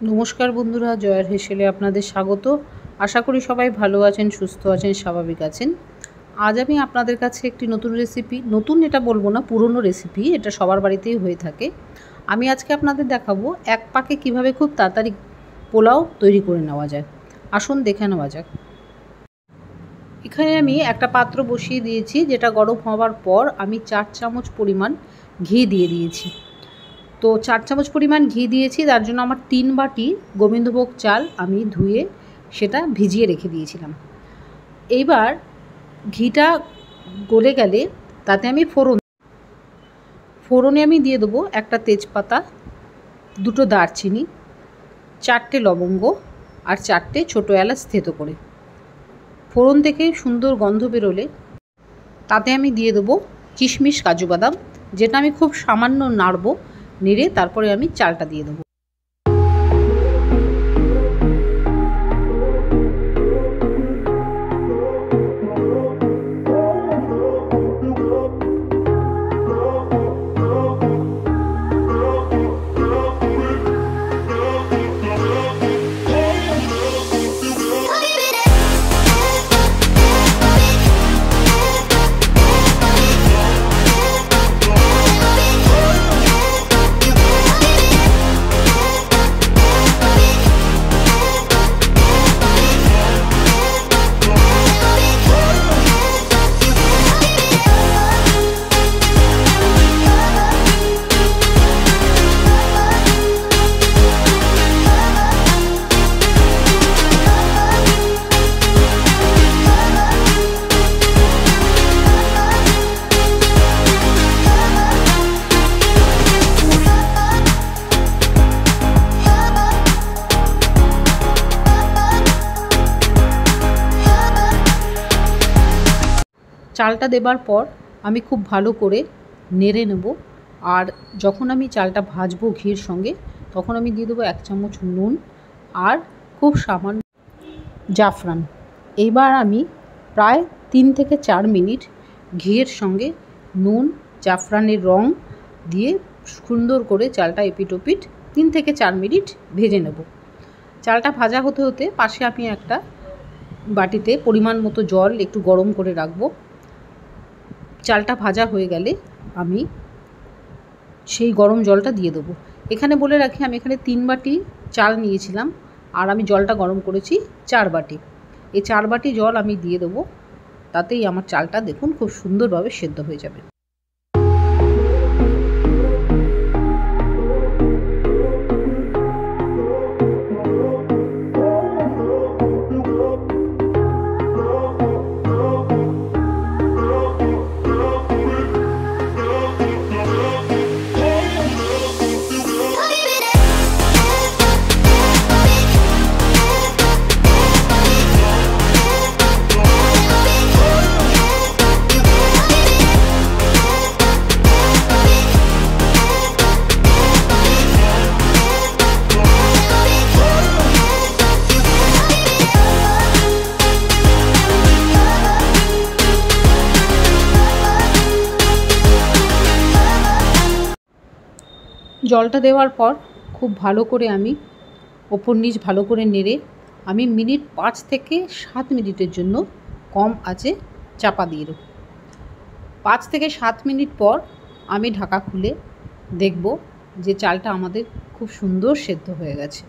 নমস্কার বন্ধুরা, জয়ের হেসেলে আপনাদের স্বাগত। আশা করি সবাই ভালো আছেন, সুস্থ আছেন, স্বাভাবিক আছেন। আজ আমি আপনাদের কাছে একটি নতুন রেসিপি, নতুন এটা বলবো না, পুরনো রেসিপি, এটা সবার বাড়িতেই হয়ে থাকে। আমি আজকে আপনাদের দেখাবো এক পাকে কিভাবে খুব তাড়াতাড়ি পোলাও তৈরি করে নেওয়া যায়। আসুন দেখে নেওয়া যাক। এখানে আমি একটা পাত্র বসিয়ে দিয়েছি, যেটা গরম হওয়ার পর আমি 4 চামচ পরিমাণ ঘি দিয়ে দিয়েছি। তো 4 চামচ পরিমাণ ঘি দিয়েছি, তার জন্য আমার 3 বাটি গোবিন্দভোগ চাল আমি ধুয়ে সেটা ভিজিয়ে রেখে দিয়েছিলাম। এইবার ঘিটা গলে গেলে তাতে আমি ফোড়নে আমি দিয়ে দেবো একটা তেজপাতা, 2টো দারচিনি, 4টে লবঙ্গ আর 4টে ছোটো এলাচ থেতো করে। ফোড়ন থেকে সুন্দর গন্ধ বেরোলে তাতে আমি দিয়ে দেবো কিশমিশ, কাজু বাদাম, যেটা আমি খুব সামান্য নাড়বো। নেড়ে তারপরে আমি চালটা দিয়ে দেবো। চালটা দেবার পর আমি খুব ভালো করে নেড়ে নেব। আর যখন আমি চালটা ভাজবো ঘির সঙ্গে, তখন আমি দিয়ে দেবো 1 চামচ নুন আর খুব সামান্য জাফরান। এইবার আমি প্রায় 3 থেকে 4 মিনিট ঘিয়ের সঙ্গে নুন, জাফরানের রং দিয়ে সুন্দর করে চালটা এপিট ওপিট 3 থেকে 4 মিনিট ভেজে নেব। চালটা ভাজা হতে হতে পাশে আমি একটা বাটিতে পরিমাণ মতো জল একটু গরম করে রাখবো। চালটা ভাজা হয়ে গেলে আমি সেই গরম জলটা দিয়ে দেবো। এখানে বলে রাখি, আমি এখানে 3 বাটি চাল নিয়েছিলাম আর আমি জলটা গরম করেছি 4 বাটি। এই 4 বাটি জল আমি দিয়ে দেবো। তাতেই আমার চালটা দেখুন খুব সুন্দরভাবে সেদ্ধ হয়ে যাবে। জলটা দেওয়ার পর খুব ভালো করে আমি ওপর নিচ ভালো করে নেড়ে আমি মিনিট 5 থেকে 7 মিনিটের জন্য কম আঁচে চাপা দিয়ে দেব। 5 থেকে 7 মিনিট পর আমি ঢাকা খুলে দেখব যে চালটা আমাদের খুব সুন্দর সেদ্ধ হয়ে গেছে।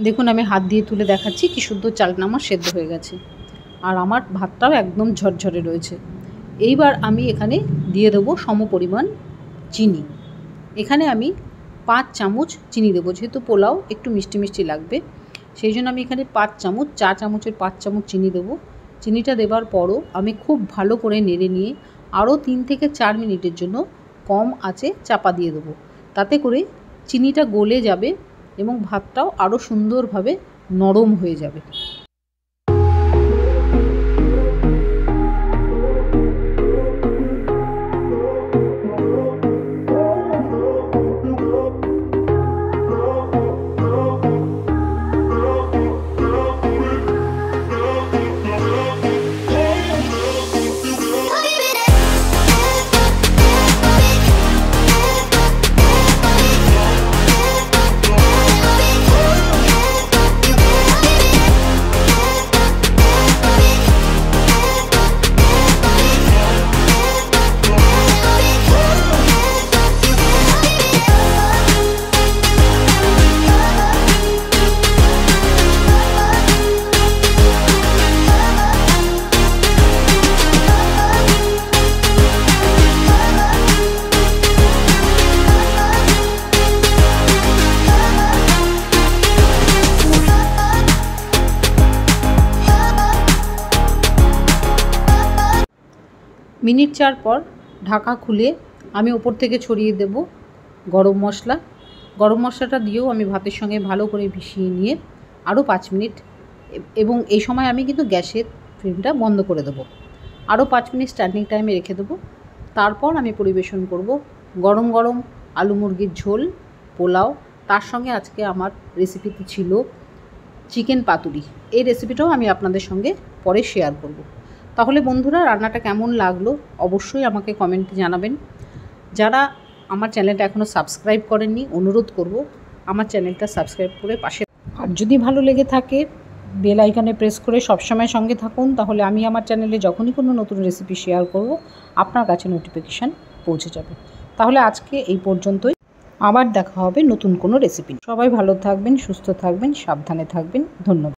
দেখুন আমি হাত দিয়ে তুলে দেখাচ্ছি কি সুন্দর চালটা আমার সেদ্ধ হয়ে গেছে, আর আমার ভাতটাও একদম ঝরঝরে রয়েছে। এইবার আমি এখানে দিয়ে দেবো সমপরিমাণ চিনি। এখানে আমি 5 চামচ চিনি দেবো, যেহেতু পোলাও একটু মিষ্টি মিষ্টি লাগবে, সেই জন্য আমি এখানে 5 চামচ, চা চামচের 5 চামচ চিনি দেবো। চিনিটা দেওয়ার পরও আমি খুব ভালো করে নেড়ে নিয়ে আরও 3 থেকে 4 মিনিটের জন্য কম আঁচে চাপা দিয়ে দেবো। তাতে করে চিনিটা গলে যাবে এবং ভাতটাও আরও সুন্দরভাবে নরম হয়ে যাবে। মিনিট 4 পর ঢাকা খুলে আমি ওপর থেকে ছড়িয়ে দেব গরম মশলা। গরম মশলাটা দিয়েও আমি ভাতের সঙ্গে ভালো করে মিশিয়ে নিয়ে আরও 5 মিনিট, এবং এই সময় আমি কিন্তু গ্যাসের ফ্লেমটা বন্ধ করে দেবো। আরও 5 মিনিট স্ট্যান্ডিং টাইমে রেখে দেবো। তারপর আমি পরিবেশন করব গরম গরম আলু মুরগির ঝোল, পোলাও। তার সঙ্গে আজকে আমার রেসিপিতে ছিল চিকেন পাতুরি। এই রেসিপিটাও আমি আপনাদের সঙ্গে পরে শেয়ার করব। তাহলে বন্ধুরা, রান্নাটা কেমন লাগলো অবশ্যই আমাকে কমেন্টে জানাবেন। যারা আমার চ্যানেলটা এখনও সাবস্ক্রাইব করেননি, অনুরোধ করব আমার চ্যানেলটা সাবস্ক্রাইব করে পাশে, আর যদি ভালো লেগে থাকে বেল আইকনে প্রেস করে সবসময় সঙ্গে থাকুন। তাহলে আমি আমার চ্যানেলে যখনই কোনো নতুন রেসিপি শেয়ার করব আপনার কাছে নোটিফিকেশান পৌঁছে যাবে। তাহলে আজকে এই পর্যন্তই, আবার দেখা হবে নতুন কোনো রেসিপি। সবাই ভালো থাকবেন, সুস্থ থাকবেন, সাবধানে থাকবেন। ধন্যবাদ।